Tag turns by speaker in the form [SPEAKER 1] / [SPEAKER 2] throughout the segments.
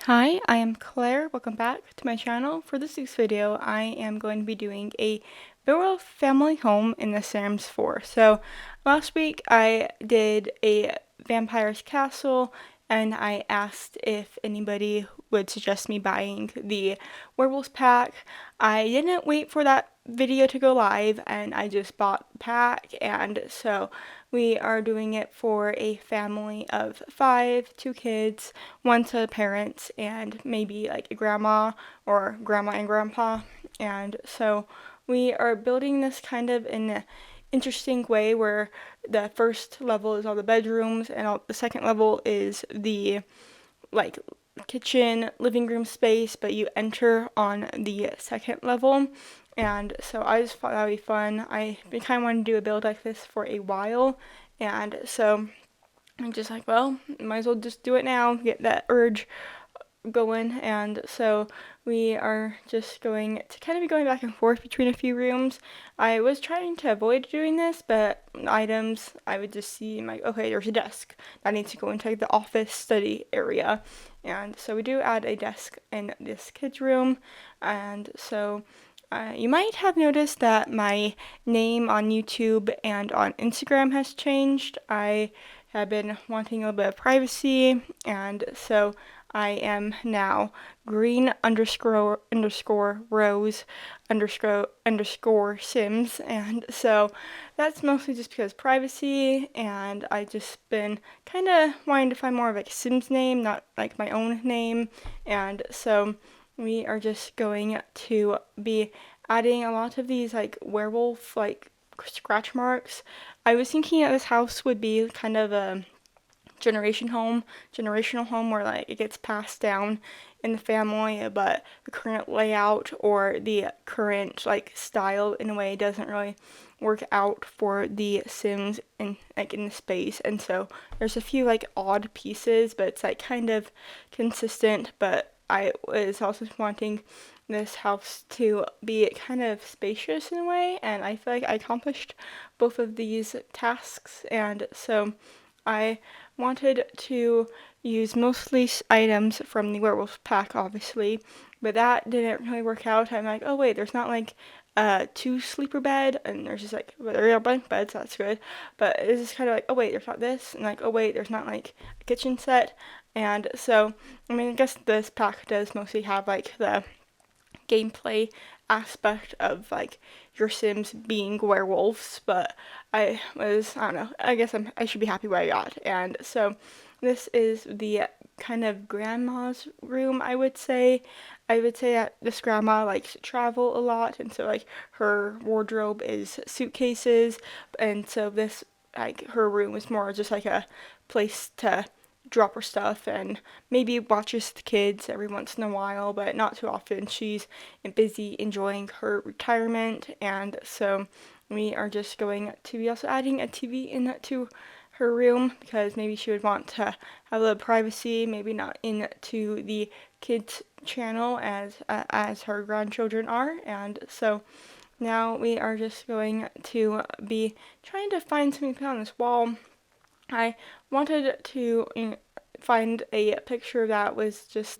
[SPEAKER 1] Hi, I am Claire. Welcome back to my channel. For this week's video, I am going to be doing a Werewolf family home in The Sims 4. So last week I did a vampire's castle and I asked if anybody would suggest me buying the werewolves pack. I didn't wait for that video to go live and I just bought the pack, and so we are doing it for a family of 5, 2 kids, one set of parents, and maybe like a grandma or grandma and grandpa. And so we are building this kind of in an interesting way where the first level is all the bedrooms and the second level is the like kitchen living room space, but you enter on the second level. And so I just thought that would be fun. I kind of wanted to do a build like this for a while, and so I'm just like, well, might as well just do it now, get that urge going. And so we are just going to kind of be going back and forth between a few rooms. I was trying to avoid doing this, but items I would just see, I'm like, okay, there's a desk that needs to go into like the office study area. And so we do add a desk in this kids room. And so you might have noticed that my name on YouTube and on Instagram has changed. I have been wanting a little bit of privacy, and so I am now green underscore rose underscore Sims, and so that's mostly just because privacy, and I just been kind of wanting to find more of like a Sims name, not like my own name, and so we are just going to be adding a lot of these like werewolf like scratch marks. I was thinking that this house would be kind of a generational home where like it gets passed down in the family, but the current layout or the current like style in a way doesn't really work out for the Sims in the space. And so there's a few like odd pieces, but it's like kind of consistent. But I was also wanting this house to be kind of spacious in a way, and I feel like I accomplished both of these tasks. And so I wanted to use mostly items from the werewolf pack, obviously, but that didn't really work out. I'm like, oh wait, there's not like a 2 sleeper bed, and there's just like, well, there are bunk beds, that's good, but it's just kind of like, oh wait, there's not this, and like, oh wait, there's not like a kitchen set. And so I mean, I guess this pack does mostly have like the gameplay aspect of like your Sims being werewolves, but I don't know, I guess I should be happy where I got. And so this is the kind of grandma's room, I would say. I would say that this grandma likes to travel a lot, and so like her wardrobe is suitcases, and so this like her room is more just like a place to drop her stuff and maybe watches the kids every once in a while, but not too often. She's busy enjoying her retirement, and so we are just going to be also adding a TV into her room because maybe she would want to have a little privacy, maybe not into the kids channel as her grandchildren are. And so now we are just going to be trying to find something to put on this wall. I wanted to find a picture that was just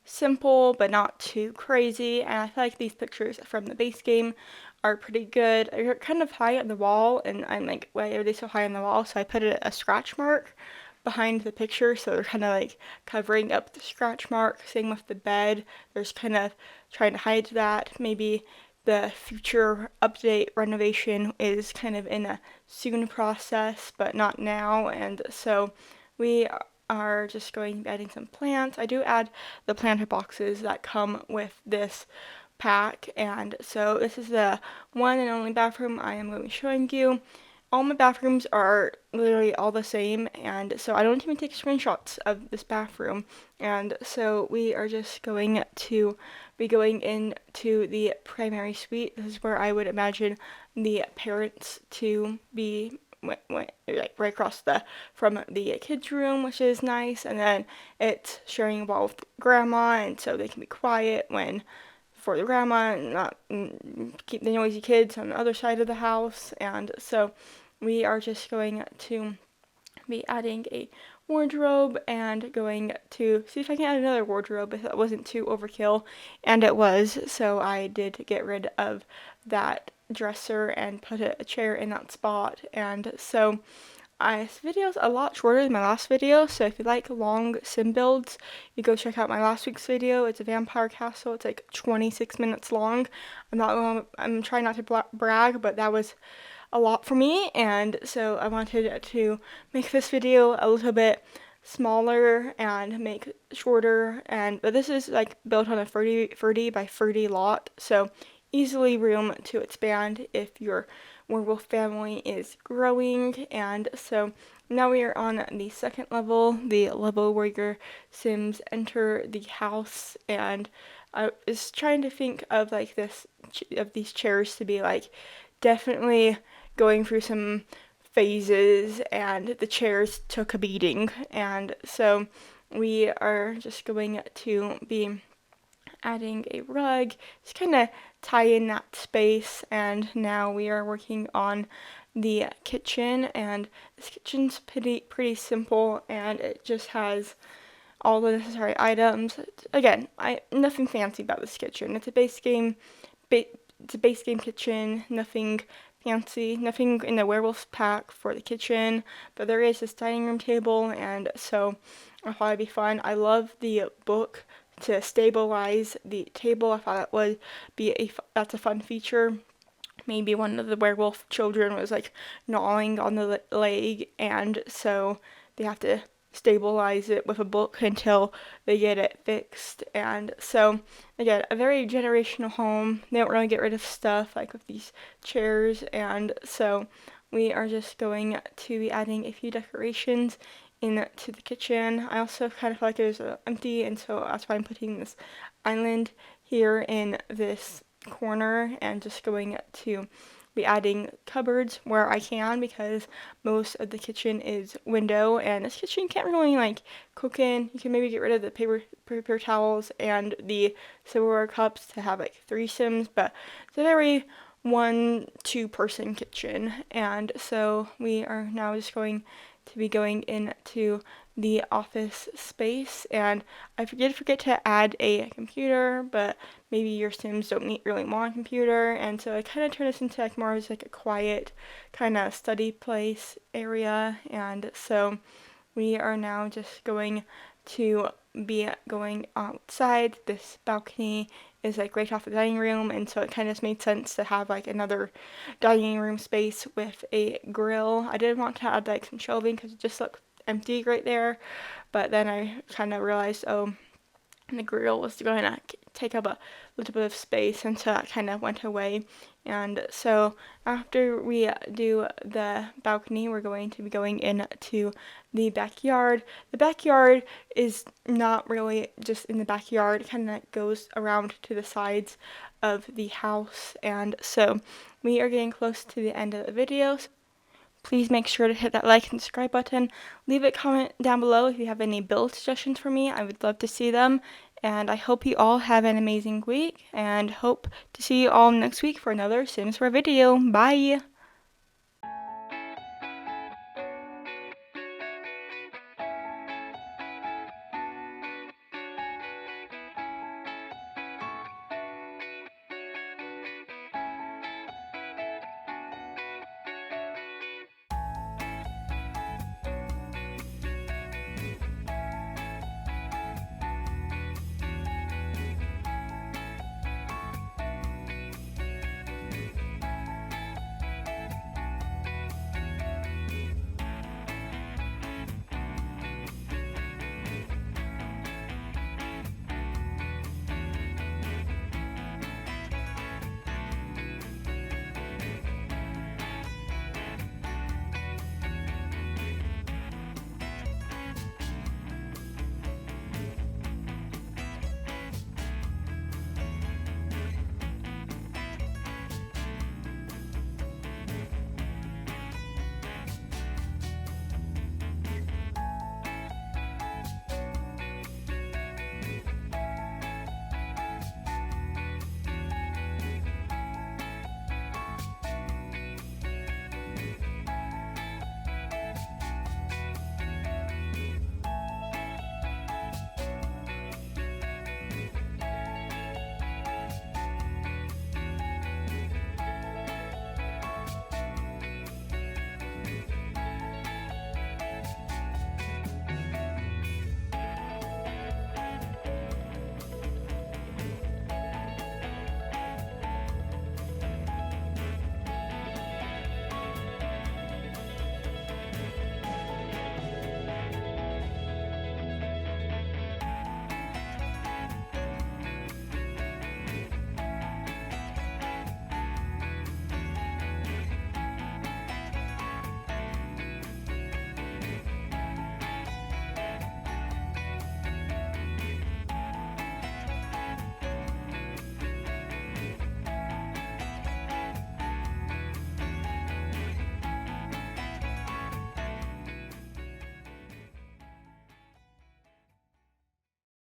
[SPEAKER 1] simple but not too crazy, and I feel like these pictures from the base game are pretty good. They're kind of high on the wall, and I'm like, why are they so high on the wall? So I put a scratch mark behind the picture, so they're kind of like covering up the scratch mark. Same with the bed, there's kind of trying to hide that. Maybe the future update renovation is kind of in a soon process, but not now, and so we are just going to be adding some plants. I do add the planter boxes that come with this pack, and so this is the one and only bathroom I am going to be showing you. All my bathrooms are literally all the same, and so I don't even take screenshots of this bathroom. And so we are just going to be going into the primary suite. This is where I would imagine the parents to be, like right across from the kids room, which is nice. And then it's sharing a wall with grandma, and so they can be quiet when for the grandma and not keep the noisy kids on the other side of the house. And so we are just going to be adding a wardrobe and going to see if I can add another wardrobe if it wasn't too overkill, and it was, so I did get rid of that dresser and put a chair in that spot. And so this video is a lot shorter than my last video, so if you like long sim builds, you go check out my last week's video. It's a vampire castle. It's like 26 minutes long. I'm trying not to brag, but that was a lot for me, and so I wanted to make this video a little bit smaller and make shorter. But this is like built on a 30 by 30 lot, so easily room to expand if your werewolf family is growing. And so now we are on the second level, the level where your sims enter the house. And I was trying to think of like these chairs to be like definitely going through some phases, and the chairs took a beating. And so we are just going to be adding a rug to kind of tie in that space. And now we are working on the kitchen, and this kitchen's pretty simple, and it just has all the necessary items. Again, nothing fancy about this kitchen. It's a base game kitchen, nothing fancy, nothing in the werewolf pack for the kitchen, but there is this dining room table, and so I thought it'd be fun. I love the book to stabilize the table. I thought that would be that's a fun feature. Maybe one of the werewolf children was like gnawing on the leg, and so they have to stabilize it with a book until they get it fixed. And so again, a very generational home. They don't really get rid of stuff like with these chairs, and so we are just going to be adding a few decorations into the kitchen. I also kind of feel like it was empty, and so that's why I'm putting this island here in this corner, and just going to be adding cupboards where I can, because most of the kitchen is window, and this kitchen can't really like cook in. You can maybe get rid of the paper towels and the silverware cups to have like 3 sims, but it's a very 1-2 person kitchen. And so we are now just going to be going into the office space, and I did forget to add a computer, but maybe your sims don't really want a computer, and so I kind of turned this into like more of like a quiet kind of study place area. And so we are now just going to be going outside. This balcony is like right off the dining room, and so it kind of made sense to have like another dining room space with a grill. I did want to add like some shelving because it just looked empty right there, but then I kind of realized, oh, the grill was going to take up a little bit of space, and so that kind of went away. And so after we do the balcony, we're going to be going into the backyard. The backyard is not really just in the backyard, it kind of goes around to the sides of the house. And so we are getting close to the end of the video. Please make sure to hit that like and subscribe button. Leave a comment down below if you have any build suggestions for me. I would love to see them. And I hope you all have an amazing week, and hope to see you all next week for another Sims 4 video. Bye!